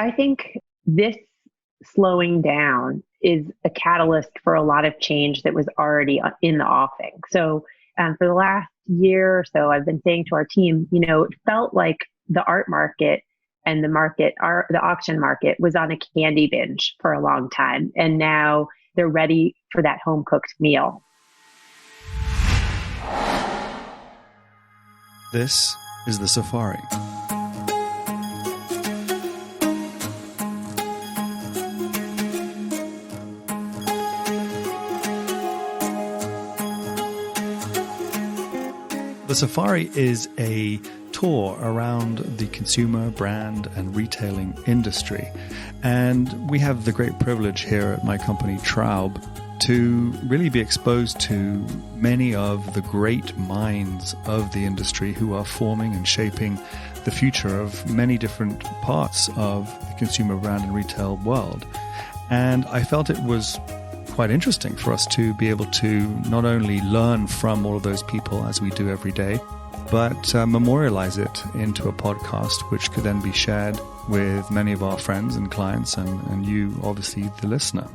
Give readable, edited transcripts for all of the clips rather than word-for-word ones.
I think this slowing down is a catalyst for a lot of change that was already in the offing. So for the last year or so, I've been saying to our team, it felt like the art market and the auction market was on a candy binge for a long time. And now they're ready for that home cooked meal. This is The Safari. The Safari is a tour around the consumer, brand, and retailing industry. And we have the great privilege here at my company, Traub, to really be exposed to many of the great minds of the industry who are forming and shaping the future of many different parts of the consumer, brand, and retail world. And I felt it was quite interesting for us to be able to not only learn from all of those people as we do every day, but memorialize it into a podcast, which could then be shared with many of our friends and clients and you, obviously, the listener.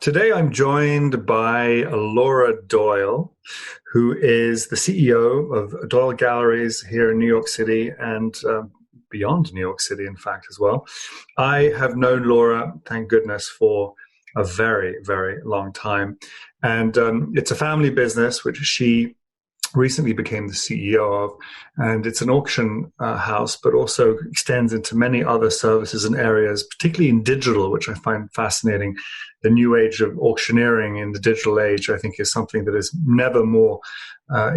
Today, I'm joined by Laura Doyle, who is the CEO of Doyle Galleries here in New York City and beyond New York City, in fact, as well. I have known Laura, thank goodness, for a very, very long time. And it's a family business, which she recently became the CEO of. And it's an auction house, but also extends into many other services and areas, particularly in digital, which I find fascinating. The new age of auctioneering in the digital age, I think, is something that is never more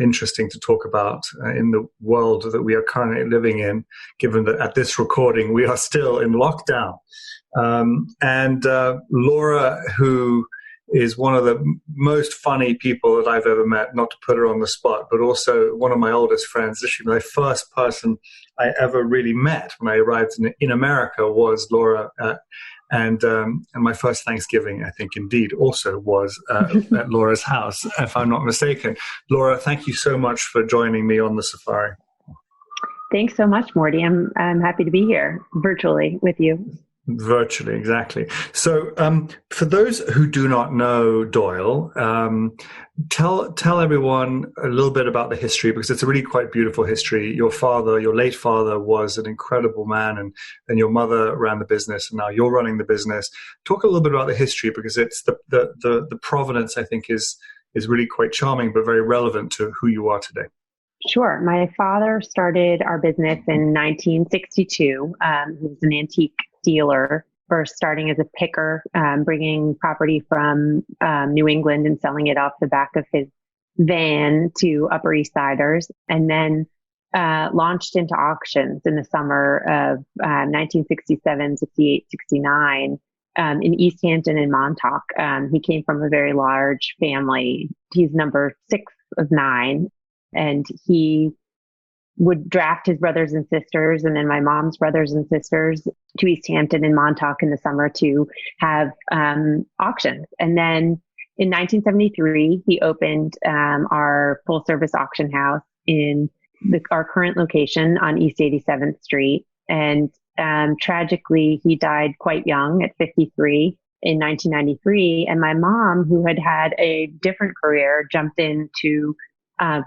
interesting to talk about in the world that we are currently living in, given that at this recording, we are still in lockdown. And Laura, who is one of the most funny people that I've ever met, not to put her on the spot, but also one of my oldest friends. This is my first person I ever really met when I arrived in America was Laura. And my first Thanksgiving, I think, indeed, also was at Laura's house, if I'm not mistaken. Laura, thank you so much for joining me on the Safari. Thanks so much, Morty. I'm happy to be here virtually with you. Virtually, exactly. So for those who do not know Doyle, tell everyone a little bit about the history, because it's a really quite beautiful history. Your father, your late father, was an incredible man, and your mother ran the business, and now you're running the business. Talk a little bit about the history, because it's the provenance, I think, is really quite charming, but very relevant to who you are today. Sure. My father started our business in 1962. He was an antique dealer, first starting as a picker, bringing property from New England and selling it off the back of his van to Upper East Siders, and then launched into auctions in the summer of 1967, 68, 69 in East Hampton and Montauk. He came from a very large family. He's number 6 of 9, and he would draft his brothers and sisters, and then my mom's brothers and sisters, to East Hampton and Montauk in the summer to have auctions. And then in 1973, he opened our full-service auction house in our current location on East 87th Street. And tragically, he died quite young at 53 in 1993. And my mom, who had a different career, jumped in to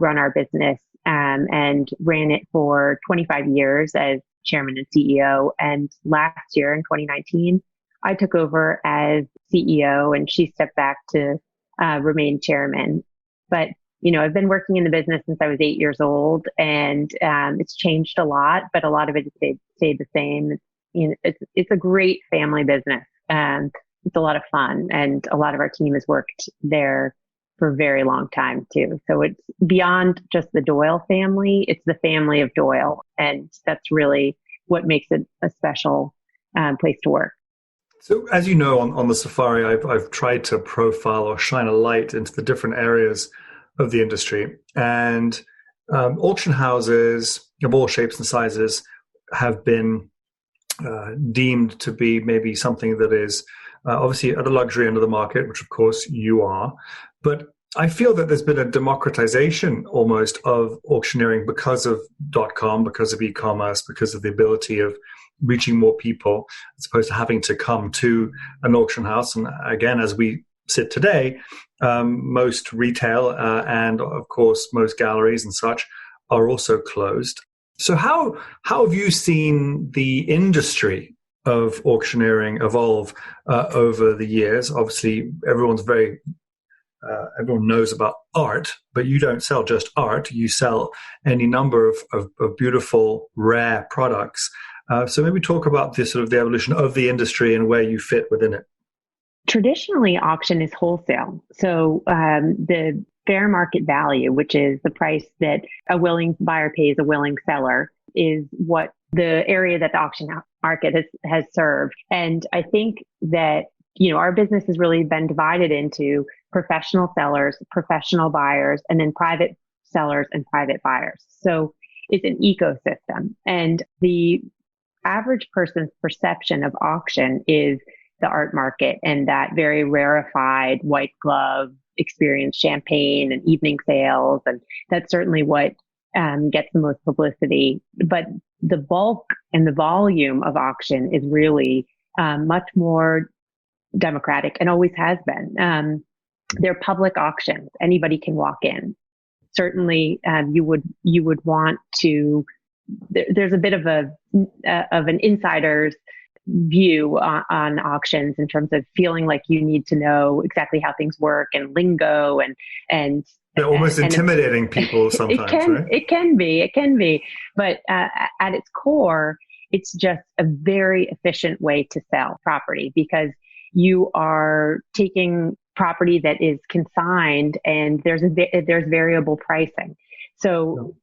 run our business and ran it for 25 years as chairman and CEO. And last year in 2019, I took over as CEO and she stepped back to remain chairman. But, I've been working in the business since I was 8 years old, and it's changed a lot, but a lot of it stayed the same. It's a great family business. It's a lot of fun, and a lot of our team has worked there for a very long time too. So it's beyond just the Doyle family. It's the family of Doyle. And that's really what makes it a special place to work. So as you know, on the Safari, I've tried to profile or shine a light into the different areas of the industry. And auction houses of all shapes and sizes have been deemed to be maybe something that is obviously at the luxury end of the market, which of course you are. But I feel that there's been a democratization almost of auctioneering because of .com, because of e-commerce, because of the ability of reaching more people as opposed to having to come to an auction house. And again, as we sit today, most retail and of course most galleries and such are also closed. So how have you seen the industry of auctioneering evolve over the years? Obviously, everyone knows about art, but you don't sell just art. You sell any number of beautiful, rare products. So maybe talk about this sort of the evolution of the industry and where you fit within it. Traditionally, auction is wholesale. So the fair market value, which is the price that a willing buyer pays a willing seller, is what the area that the auction market has served. And I think that, our business has really been divided into professional sellers, professional buyers, and then private sellers and private buyers. So it's an ecosystem. And the average person's perception of auction is the art market and that very rarefied white glove experience, champagne and evening sales. And that's certainly what gets the most publicity. But the bulk and the volume of auction is really much more democratic and always has been. They're public auctions. Anybody can walk in. Certainly, you would want to. There's a bit of an insider's view on auctions in terms of feeling like you need to know exactly how things work and lingo and they're almost intimidating people sometimes. It can be, but at its core, it's just a very efficient way to sell property because you are taking property that is consigned and there's variable pricing. So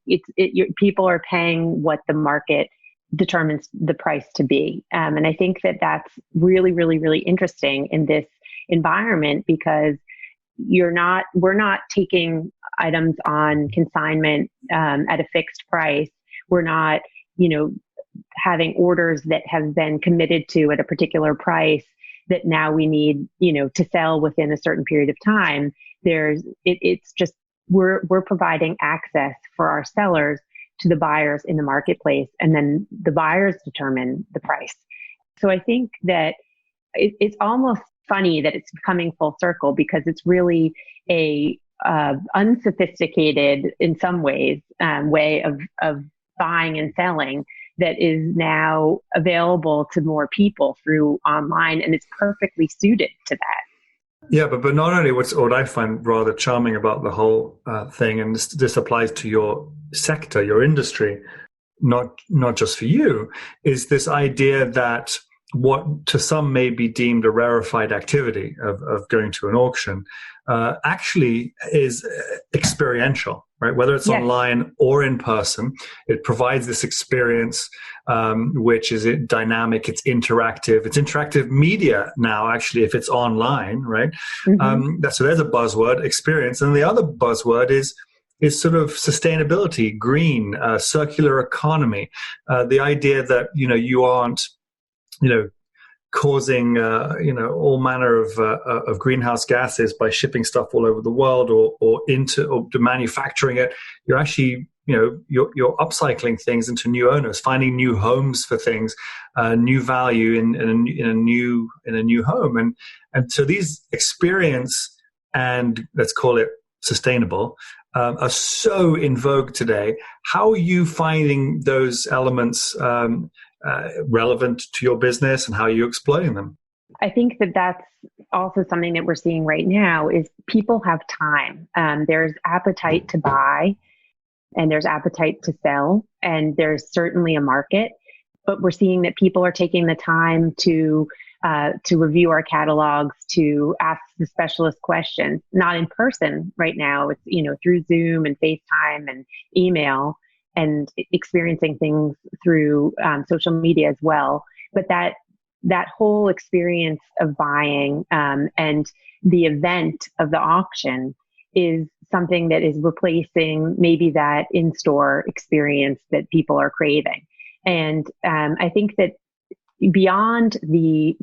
people are paying what the market determines the price to be. And I think that that's really, really, really interesting in this environment because we're not taking items on consignment at a fixed price. We're not, having orders that have been committed to at a particular price that now we need, to sell within a certain period of time. It's just, we're providing access for our sellers to the buyers in the marketplace, and then the buyers determine the price. So I think that it's almost funny that it's coming full circle because it's really a unsophisticated, in some ways, way of buying and selling that is now available to more people through online, and it's perfectly suited to that. Yeah, but not only what I find rather charming about the whole thing, and this applies to your sector, your industry, not just for you, is this idea that what to some may be deemed a rarefied activity of going to an auction actually is experiential, right? Whether it's online or in person, it provides this experience which is dynamic, it's interactive media now, actually, if it's online, right? Mm-hmm. So there's a buzzword, experience. And the other buzzword is sort of sustainability, green, circular economy, the idea that, you aren't, causing all manner of greenhouse gases by shipping stuff all over the world or manufacturing it. You're actually you're upcycling things into new owners, finding new homes for things, new value in a new home, and so these experience and let's call it sustainable are so in vogue today. How are you finding those elements relevant to your business and how are you exploiting them? I think that that's also something that we're seeing right now is people have time. There's appetite to buy and there's appetite to sell, and there's certainly a market, but we're seeing that people are taking the time to review our catalogs, to ask the specialist questions, not in person right now. It's, through Zoom and FaceTime and email, and experiencing things through social media as well. But that whole experience of buying and the event of the auction is something that is replacing maybe that in-store experience that people are craving. And I think that beyond the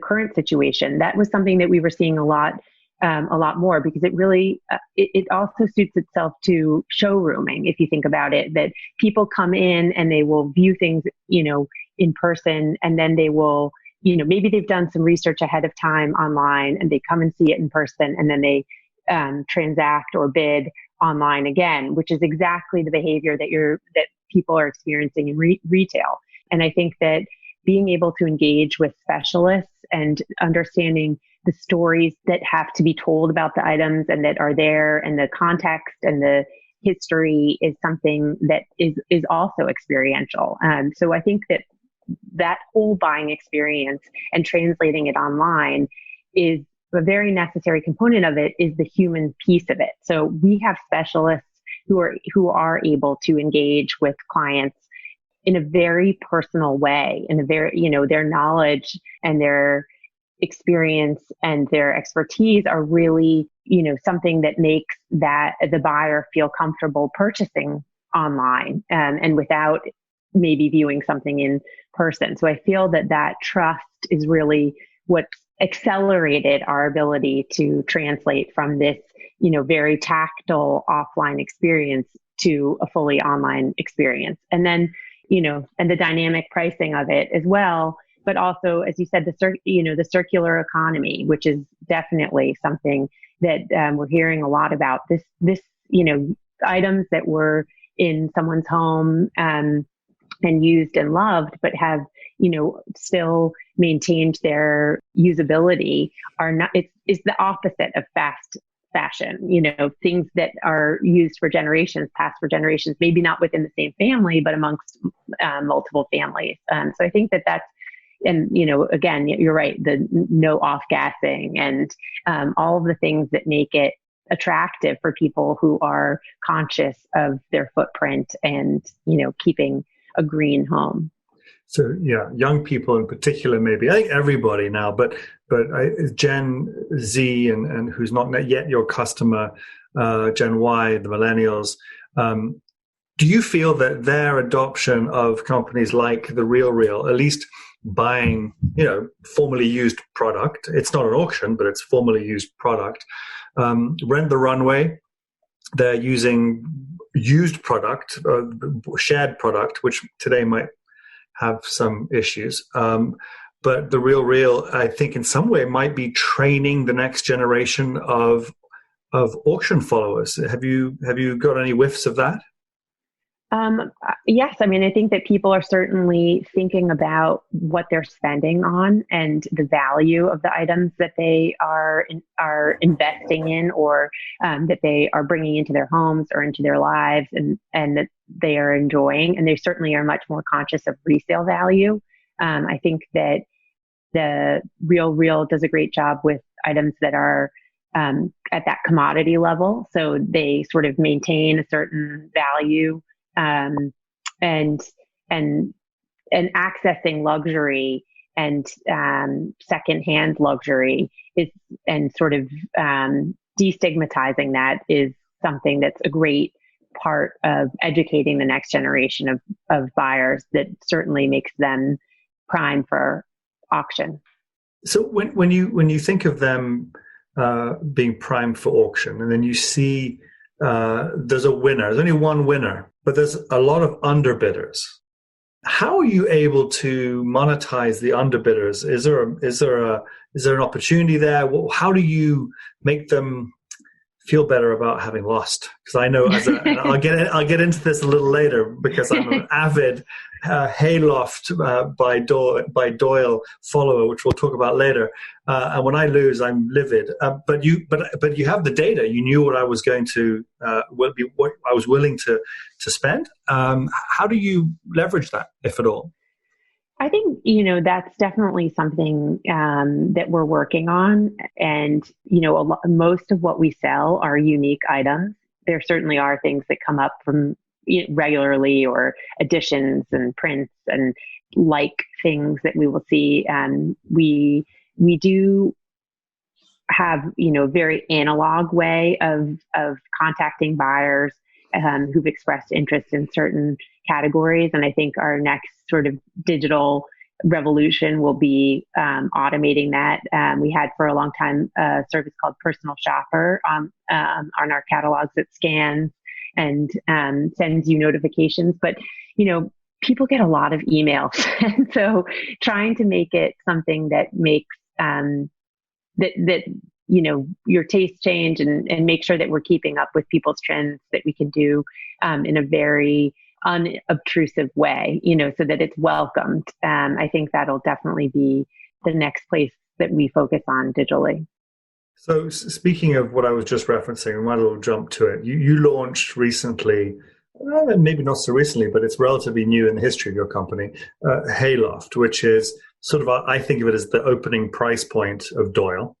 current situation, that was something that we were seeing a lot a lot more, because it really, it also suits itself to showrooming. If you think about it, that people come in and they will view things, in person, and then they will, maybe they've done some research ahead of time online and they come and see it in person, and then they transact or bid online again, which is exactly the behavior that people are experiencing in retail. And I think that being able to engage with specialists and understanding the stories that have to be told about the items and that are there, and the context and the history, is something that is also experiential. So I think that whole buying experience and translating it online is a very necessary component of it, is the human piece of it. So we have specialists who are able to engage with clients in a very personal way, in a very, their knowledge and their experience and their expertise are really, something that makes the buyer feel comfortable purchasing online, and without maybe viewing something in person. So I feel that trust is really what accelerated our ability to translate from this, very tactile offline experience to a fully online experience. And then, and the dynamic pricing of it as well. But also, as you said, the circular economy, which is definitely something that we're hearing a lot about. This, items that were in someone's home and used and loved, but have, still maintained their usability, are not. It's the opposite of fast fashion. Things that are used for generations, passed for generations, maybe not within the same family, but amongst multiple families. So I think that's. And, again, you're right, the no off gassing and all of the things that make it attractive for people who are conscious of their footprint and, keeping a green home. So, yeah, young people in particular, maybe, I think everybody now, but Gen Z and who's not yet your customer, Gen Y, the Millennials, do you feel that their adoption of companies like The RealReal, at least buying, formally used product, it's not an auction, but it's formally used product, Rent the Runway, they're using used product, shared product, which today might have some issues. But The RealReal, I think in some way might be training the next generation of auction followers. Have you got any whiffs of that? Yes. I mean, I think that people are certainly thinking about what they're spending on and the value of the items that they are investing in, or that they are bringing into their homes or into their lives, and that they are enjoying. And they certainly are much more conscious of resale value. I think that the RealReal does a great job with items that are at that commodity level. So they sort of maintain a certain value. And accessing luxury and secondhand luxury and sort of destigmatizing that is something that's a great part of educating the next generation of buyers, that certainly makes them prime for auction. So when you think of them being primed for auction, and then you see there's a winner, there's only one winner, but there's a lot of underbidders. How are you able to monetize the underbidders? Is there an opportunity there? How do you make them feel better about having lost? Because I know, I'll get into this a little later, because I'm an avid Hayloft by Doyle follower, which we'll talk about later. And when I lose, I'm livid. But you have the data. You knew what I was going to, what I was willing to spend. How do you leverage that, if at all? I think, that's definitely something that we're working on. And, most of what we sell are unique items. There certainly are things that come up from regularly, or additions and prints and like things that we will see. We do have, very analog way of contacting buyers who've expressed interest in certain categories. And I think our next sort of digital revolution will be automating that. We had for a long time a service called Personal Shopper on our catalogs that scans and sends you notifications. But, people get a lot of emails. And so trying to make it something that makes that your tastes change and make sure that we're keeping up with people's trends, that we can do in a very unobtrusive way, so that it's welcomed. I think that'll definitely be the next place that we focus on digitally. So speaking of what I was just referencing, we might as well jump to it. You launched recently, maybe not so recently, but it's relatively new in the history of your company, Hayloft, which is sort of, I think of it as the opening price point of Doyle.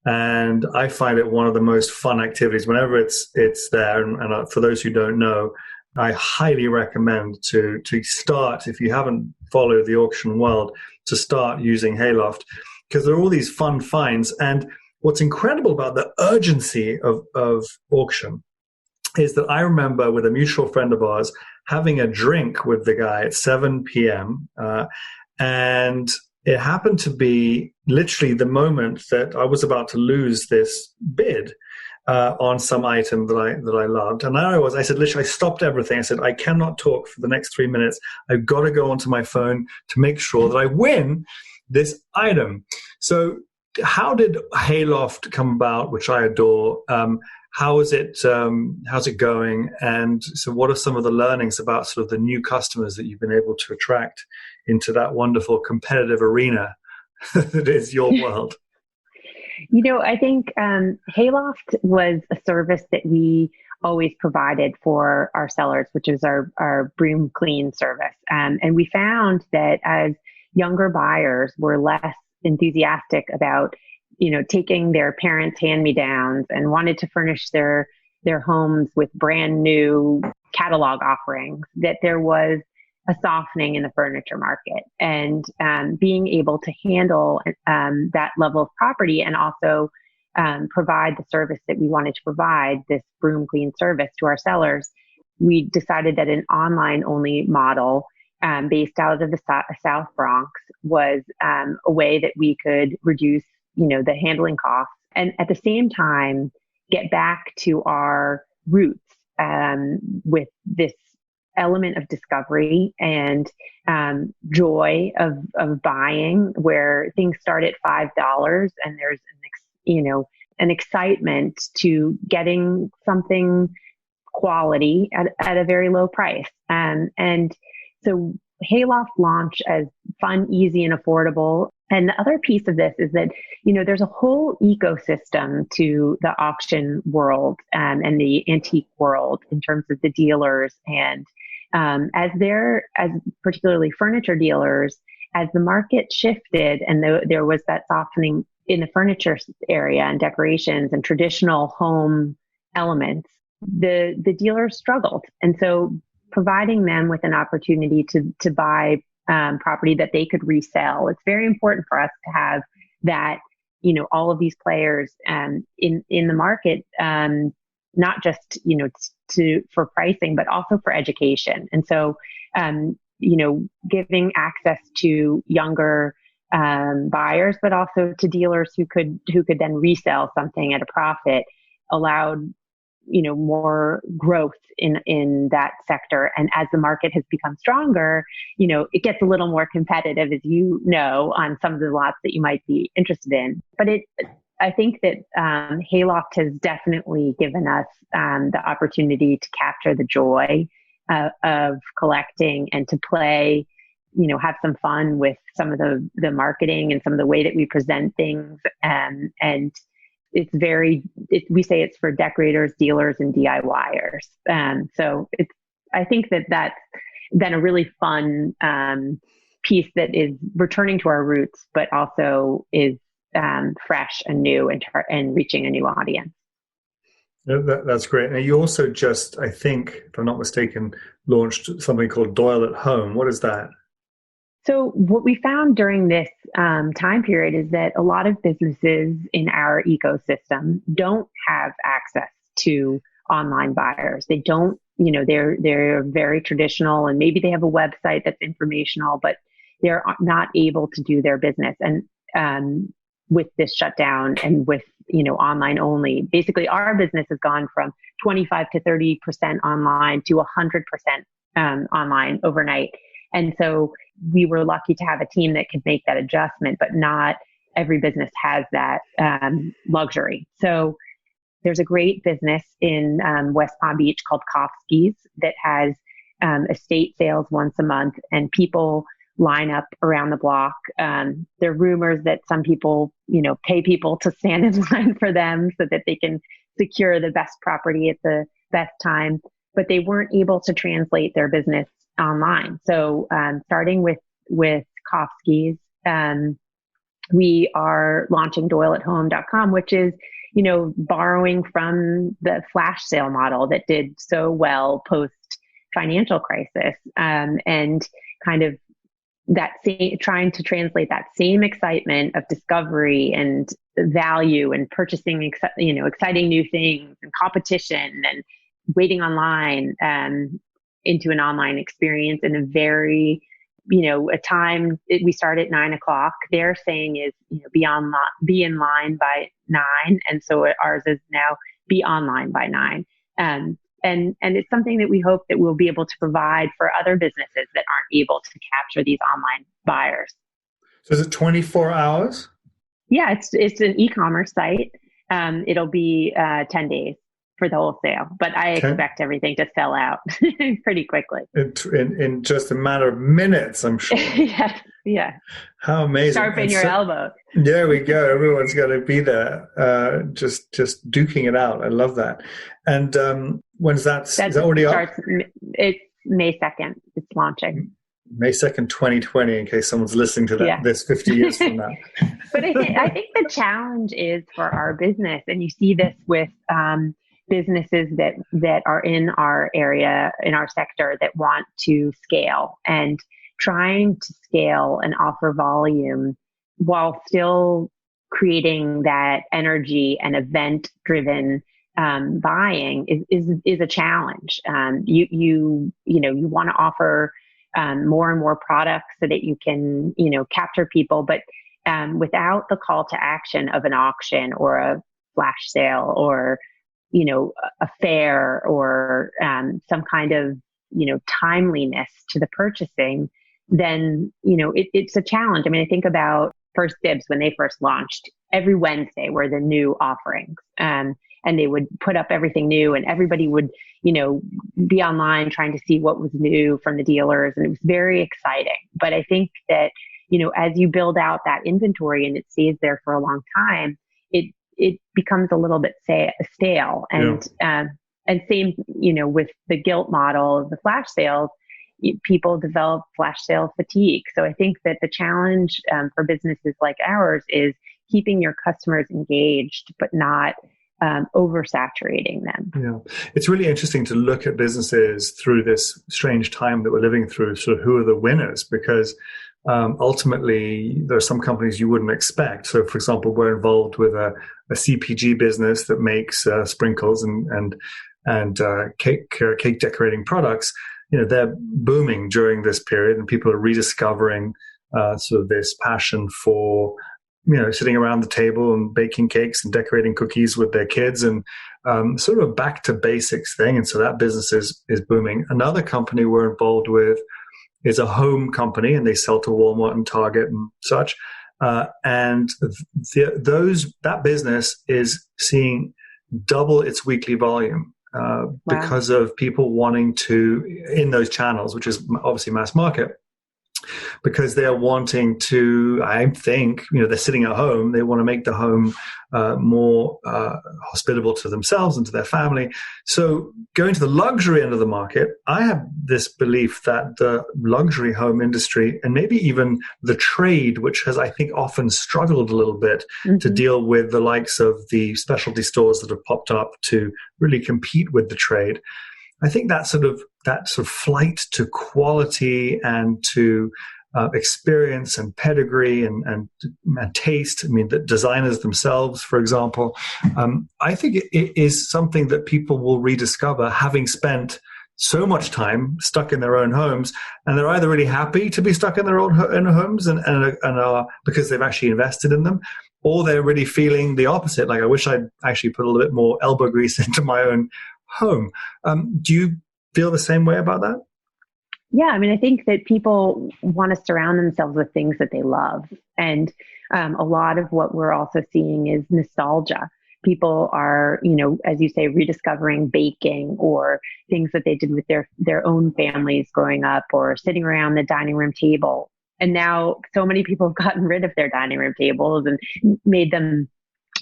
And I find it one of the most fun activities whenever it's there. And for those who don't know, I highly recommend to start, if you haven't followed the auction world, to start using Hayloft, because there are all these fun finds. And what's incredible about the urgency of auction is that I remember with a mutual friend of ours having a drink with the guy at 7 p.m. And it happened to be literally the moment that I was about to lose this bid on some item that I loved. And I said, literally, I stopped everything. I said, I cannot talk for the next 3 minutes. I've got to go onto my phone to make sure that I win this item. So how did Hayloft come about, which I adore? How's it going? And so what are some of the learnings about sort of the new customers that you've been able to attract into that wonderful competitive arena that is your world? I think Hayloft was a service that we always provided for our sellers, which is our broom clean service. And we found that as younger buyers were less enthusiastic about, taking their parents' hand-me-downs and wanted to furnish their homes with brand new catalog offerings, that there was a softening in the furniture market, and being able to handle that level of property and also provide the service that we wanted to provide, this broom clean service to our sellers, we decided that an online only model based out of the South Bronx was a way that we could reduce, the handling costs, and at the same time get back to our roots with this element of discovery and joy of buying, where things start at $5 and there's an excitement to getting something quality at a very low price. And so Hayloft launched as fun, easy, and affordable. And the other piece of this is that, there's a whole ecosystem to the auction world and the antique world in terms of the dealers. And as particularly furniture dealers, as the market shifted and there was that softening in the furniture area and decorations and traditional home elements, the dealers struggled. And so providing them with an opportunity to buy property that they could resell. It's very important for us to have that, all of these players in the market, not just, for pricing, but also for education. And so, giving access to younger buyers, but also to dealers who could then resell something at a profit, allowed more growth in that sector. And as the market has become stronger, it gets a little more competitive, as on some of the lots that you might be interested in. But I think that Hayloft has definitely given us the opportunity to capture the joy of collecting and to play, have some fun with some of the marketing and some of the way that we present things. And we say it's for decorators, dealers, and DIYers. So I think that's been a really fun piece that is returning to our roots, but also is fresh and new and reaching a new audience. That's great. Now, you also just, I think, if I'm not mistaken, launched something called Doyle at Home. What is that? So what we found during this time period is that a lot of businesses in our ecosystem don't have access to online buyers. They don't, they're very traditional, and maybe they have a website that's informational, but they're not able to do their business. And with this shutdown and with, online only, basically our business has gone from 25 to 30% online to 100% online overnight. And so we were lucky to have a team that could make that adjustment, but not every business has that luxury. So there's a great business in West Palm Beach called Kofsky's that has estate sales once a month, and people line up around the block. There are rumors that some people, pay people to stand in line for them so that they can secure the best property at the best time, but they weren't able to translate their business online. So starting with Kofsky's, we are launching doyleathome.com, which is, borrowing from the flash sale model that did so well post financial crisis, and kind of trying to translate that same excitement of discovery and value and purchasing, exciting new things and competition and waiting online, into an online experience in a very, a time. We start at 9:00. Their saying is, be in line by 9. And so ours is now be online by 9. And it's something that we hope that we'll be able to provide for other businesses that aren't able to capture these online buyers. So is it 24 hours? Yeah, it's an e-commerce site. It'll be 10 days for the whole sale, but I expect everything to sell out pretty quickly. In just a matter of minutes, I'm sure. Yeah. How amazing. Sharpen your elbow. There we go. Everyone's got to be there, just duking it out. I love that. And when's that? Is that already up? It's May 2nd. It's launching. May 2nd, 2020, in case someone's listening to that this 50 years from now. But I think the challenge is for our business, and you see this with businesses that are in our area, in our sector, that want to scale, and trying to scale and offer volume while still creating that energy and event driven buying is a challenge. You want to offer more and more products so that you can, capture people, but without the call to action of an auction or a flash sale or, a fair or some kind of, timeliness to the purchasing, then, it's a challenge. I mean, I think about First Dibs when they first launched. Every Wednesday were the new offerings. And they would put up everything new, and everybody would, be online trying to see what was new from the dealers. And it was very exciting. But I think that, as you build out that inventory and it stays there for a long time, it becomes a little bit stale. And, and same, with the gilt model of the flash sales, people develop flash sale fatigue. So I think that the challenge for businesses like ours is keeping your customers engaged, but not oversaturating them. Yeah. It's really interesting to look at businesses through this strange time that we're living through, sort of who are the winners, because ultimately there are some companies you wouldn't expect. So for example, we're involved with a CPG business that makes sprinkles and cake decorating products. They're booming during this period, and people are rediscovering sort of this passion for, sitting around the table and baking cakes and decorating cookies with their kids, and sort of a back to basics thing. And so that business is booming. Another company we're involved with is a home company, and they sell to Walmart and Target and such. And that business is seeing double its weekly volume. Because of people wanting to, in those channels, which is obviously mass market, because they're wanting to, I think, they're sitting at home, they want to make the home more hospitable to themselves and to their family. So going to the luxury end of the market, I have this belief that the luxury home industry, and maybe even the trade, which has, I think, often struggled a little bit to deal with the likes of the specialty stores that have popped up to really compete with the trade. I think that sort of flight to quality and to experience and pedigree and taste. I mean, the designers themselves, for example, I think it is something that people will rediscover, having spent so much time stuck in their own homes, and they're either really happy to be stuck in their own homes and are because they've actually invested in them, or they're really feeling the opposite. Like, I wish I'd actually put a little bit more elbow grease into my own home. Do you feel the same way about that? Yeah, I mean, I think that people want to surround themselves with things that they love. And a lot of what we're also seeing is nostalgia. People are, as you say, rediscovering baking or things that they did with their own families growing up, or sitting around the dining room table. And now so many people have gotten rid of their dining room tables and made them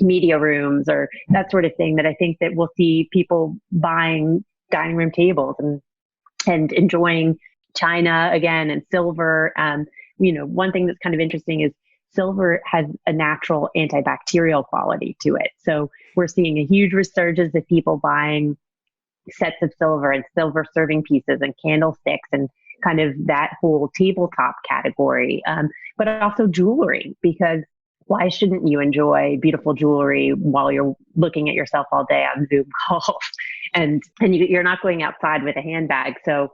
media rooms or that sort of thing, that I think that we'll see people buying dining room tables and enjoying china again and silver. One thing that's kind of interesting is silver has a natural antibacterial quality to it. So we're seeing a huge resurgence of people buying sets of silver and silver serving pieces and candlesticks and kind of that whole tabletop category. But also jewelry, because why shouldn't you enjoy beautiful jewelry while you're looking at yourself all day on Zoom calls? And you're not going outside with a handbag, so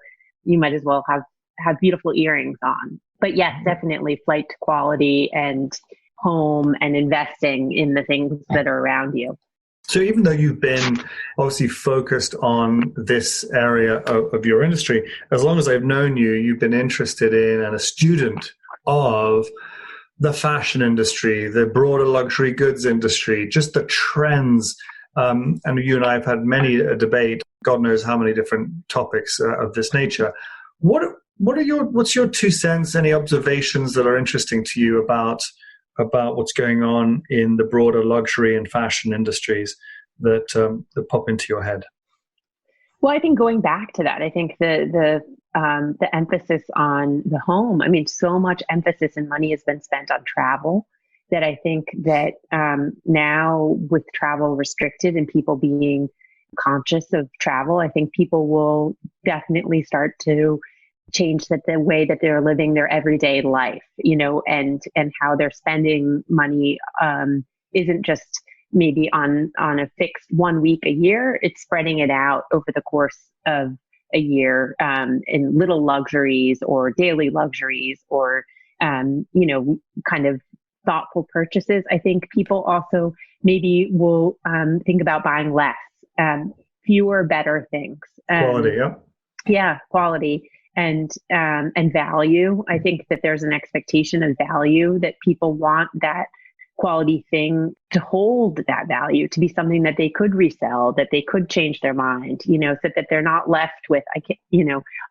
you might as well have beautiful earrings on. But yes, definitely flight to quality and home and investing in the things that are around you. So even though you've been obviously focused on this area of your industry, as long as I've known you, you've been interested in and a student of the fashion industry, the broader luxury goods industry, just the trends. And you and I have had many a debate, God knows how many different topics of this nature. What's your 2 cents, any observations that are interesting to you about what's going on in the broader luxury and fashion industries that pop into your head? Well, I think going back to that, I think the emphasis on the home. I mean, so much emphasis and money has been spent on travel that I think that now with travel restricted and people being conscious of travel, I think people will definitely start to change the way that they're living their everyday life, and how they're spending money isn't just maybe on a fixed 1 week a year. It's spreading it out over the course of a year in little luxuries or daily luxuries or, kind of thoughtful purchases. I think people also maybe will think about buying less, fewer, better things. Quality, yeah. Yeah, quality. And value. I think that there's an expectation of value, that people want that quality thing to hold that value, to be something that they could resell, that they could change their mind, so that they're not left with,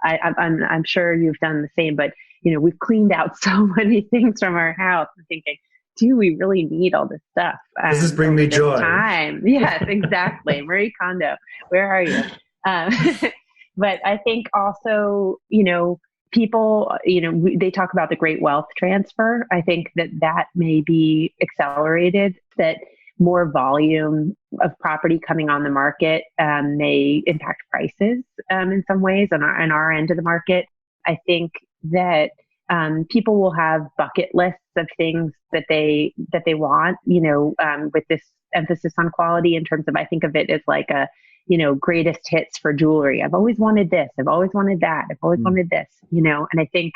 I'm sure you've done the same, but, we've cleaned out so many things from our house and thinking, do we really need all this stuff? Does this bring me joy? Time. Yes, exactly. Marie Kondo, where are you? But I think also, people, they talk about the great wealth transfer. I think that may be accelerated, that more volume of property coming on the market may impact prices in some ways on our end of the market. I think that people will have bucket lists of things that they want, with this emphasis on quality in terms of, I think of it as like a, greatest hits for jewelry. I've always wanted this. I've always wanted that. I've always wanted this, and I think,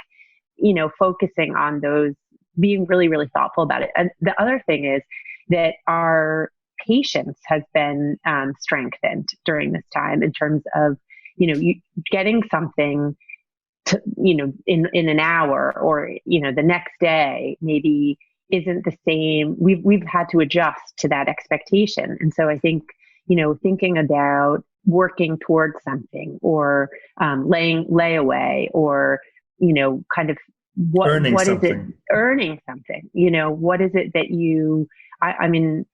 focusing on those, being really, really thoughtful about it. And the other thing is that our patience has been strengthened during this time in terms of, you getting something to, in an hour or, the next day maybe isn't the same. We've had to adjust to that expectation. And so I think, thinking about working towards something or layaway or, kind of earning what something. is it? Earning something, what is it that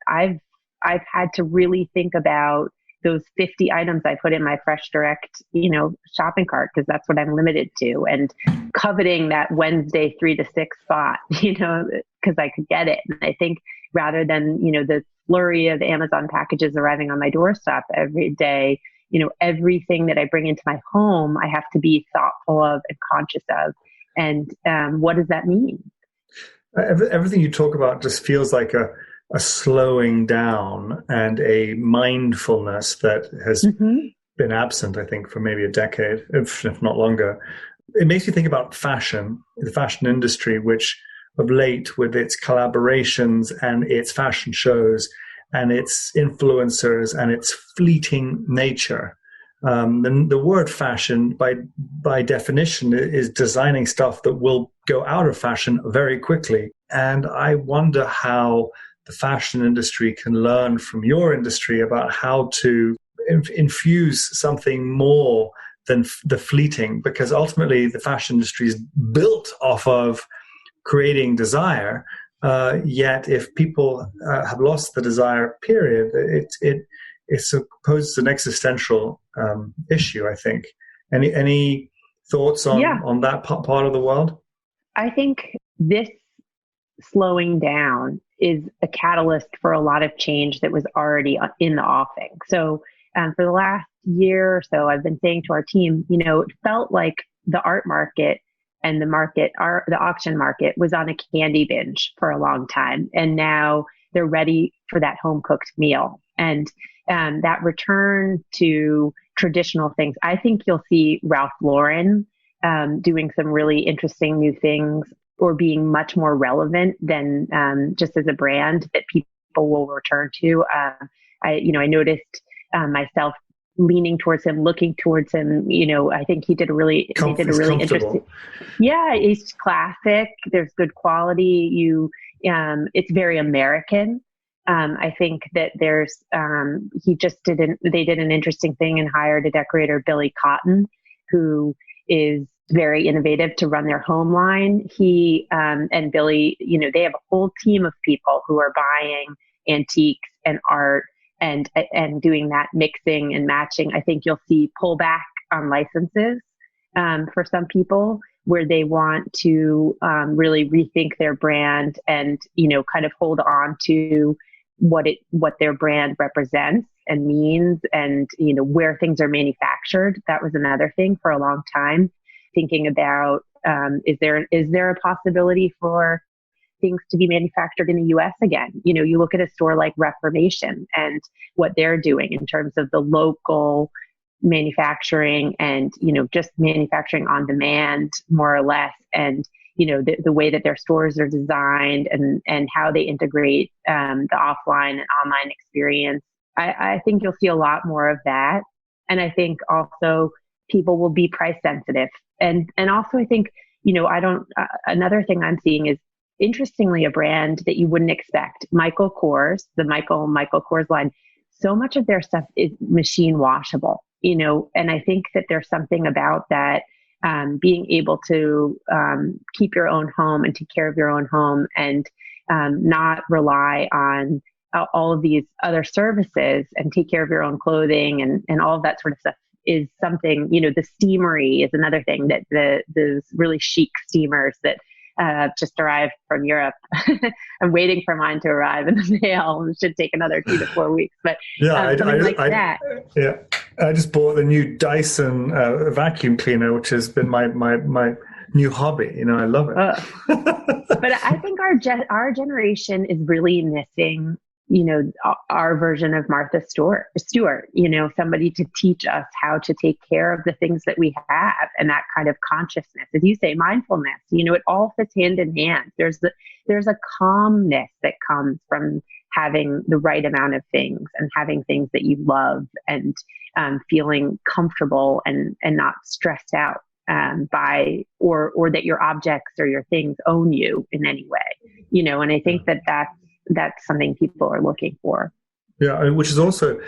I've had to really think about those 50 items I put in my Fresh Direct, shopping cart, because that's what I'm limited to, and coveting that Wednesday 3 to 6 spot, because I could get it. And I think rather than, the flurry of Amazon packages arriving on my doorstep every day, everything that I bring into my home, I have to be thoughtful of and conscious of. And what does that mean? Everything you talk about just feels like a slowing down and a mindfulness that has been absent, I think, for maybe a decade, if not longer. It makes me think about fashion, the fashion industry, which of late, with its collaborations and its fashion shows and its influencers and its fleeting nature. The word fashion, by definition, is designing stuff that will go out of fashion very quickly. And I wonder how the fashion industry can learn from your industry about how to infuse something more than the fleeting, because ultimately the fashion industry is built off of creating desire. Yet if people have lost the desire, period, it poses an existential issue, I think. Any thoughts on that part of the world? I think this slowing down is a catalyst for a lot of change that was already in the offing. So for the last year or so, I've been saying to our team, it felt like the art market and the auction market was on a candy binge for a long time. And now they're ready for that home cooked meal. And that return to traditional things. I think you'll see Ralph Lauren doing some really interesting new things, or being much more relevant than just as a brand that people will return to. I noticed myself leaning towards him, looking towards him. I think he did a really interesting. Yeah, he's classic. There's good quality. It's very American. I think that they did an interesting thing and hired a decorator, Billy Cotton, who is very innovative to run their home line. He and Billy, they have a whole team of people who are buying antiques and art and doing that mixing and matching. I think you'll see pullback on licenses for some people, where they want to really rethink their brand and kind of hold on to what their brand represents and means, and where things are manufactured. That was another thing for a long time, thinking about is there a possibility for things to be manufactured in the US again? You look at a store like Reformation and what they're doing in terms of the local manufacturing and just manufacturing on demand, more or less, and the way that their stores are designed and how they integrate the offline and online experience. I think you'll see a lot more of that. And I think also people will be price sensitive. And also I think, another thing I'm seeing is, interestingly, a brand that you wouldn't expect, Michael Kors, the Michael Kors line. So much of their stuff is machine washable, and I think that there's something about that, being able to keep your own home and take care of your own home, and not rely on all of these other services, and take care of your own clothing and all of that sort of stuff, is something. The steamery is another thing, that those really chic steamers that just arrived from Europe. I'm waiting for mine to arrive in the mail. It should take another 2 to 4 weeks, but something like that. Yeah, I just bought the new Dyson vacuum cleaner, which has been my new hobby. I love it. But I think our generation is really missing, our version of Martha Stewart, somebody to teach us how to take care of the things that we have, and that kind of consciousness, as you say, mindfulness. It all fits hand in hand. There's a calmness that comes from having the right amount of things, and having things that you love, and feeling comfortable and not stressed out by or that your objects or your things own you in any way. And I think that's something people are looking for. Yeah, which is also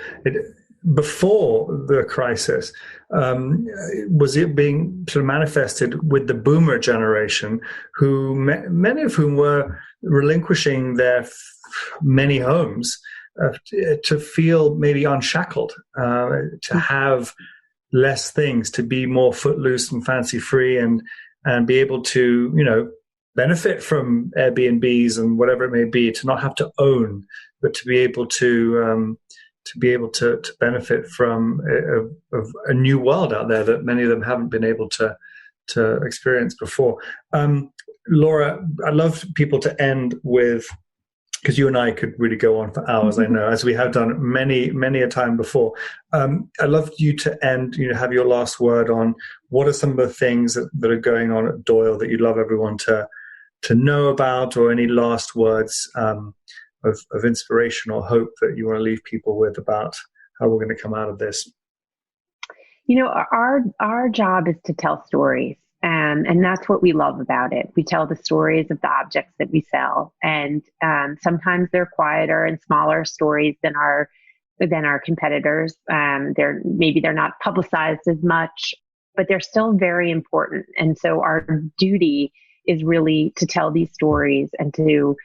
before the crisis, was it being sort of manifested with the boomer generation, who many of whom were relinquishing their many homes to feel maybe unshackled, to have less things, to be more footloose and fancy free, and be able to benefit from Airbnbs and whatever it may be, to not have to own, but to be able to benefit from a new world out there that many of them haven't been able to experience before. Laura, I'd love people to end with because you and I could really go on for hours, I know, as we have done many a time before. I'd love you to end, have your last word on what are some of the things that are going on at Doyle that you'd love everyone to know about, or any last words of inspiration or hope that you want to leave people with about how we're going to come out of this. Our job is to tell stories, and that's what we love about it. We tell the stories of the objects that we sell, and sometimes they're quieter and smaller stories than our competitors. They're not publicized as much, but they're still very important. And so our duty is really to tell these stories and to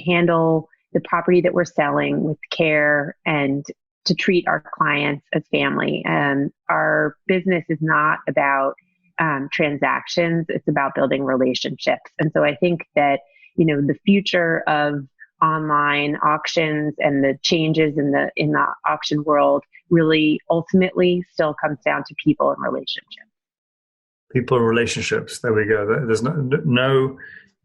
handle the property that we're selling with care and to treat our clients as family. Our business is not about transactions. It's about building relationships. And so I think that, the future of online auctions and the changes in the auction world really ultimately still comes down to people and relationships. People and relationships. There we go. There's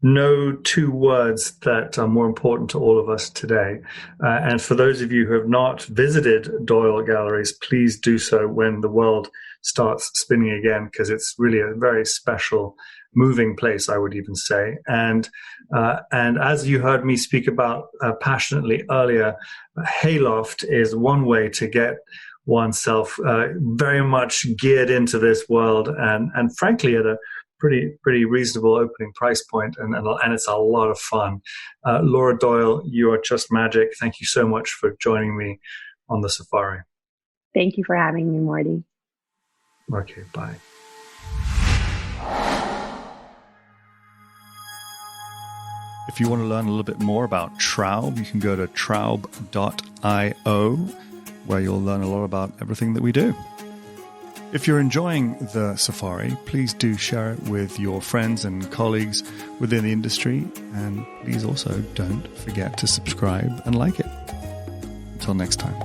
no two words that are more important to all of us today. And for those of you who have not visited Doyle Galleries, please do so when the world starts spinning again, because it's really a very special, moving place, I would even say. And as you heard me speak about passionately earlier, Hayloft is one way to get oneself very much geared into this world, and frankly at a pretty reasonable opening price point, and it's a lot of fun. Laura Doyle, you are just magic. Thank you so much for joining me on the safari. Thank you for having me, Morty. Okay, bye. If you want to learn a little bit more about Traub, you can go to traub.io, where you'll learn a lot about everything that we do. If you're enjoying the safari, please do share it with your friends and colleagues within the industry. And please also don't forget to subscribe and like it. Until next time.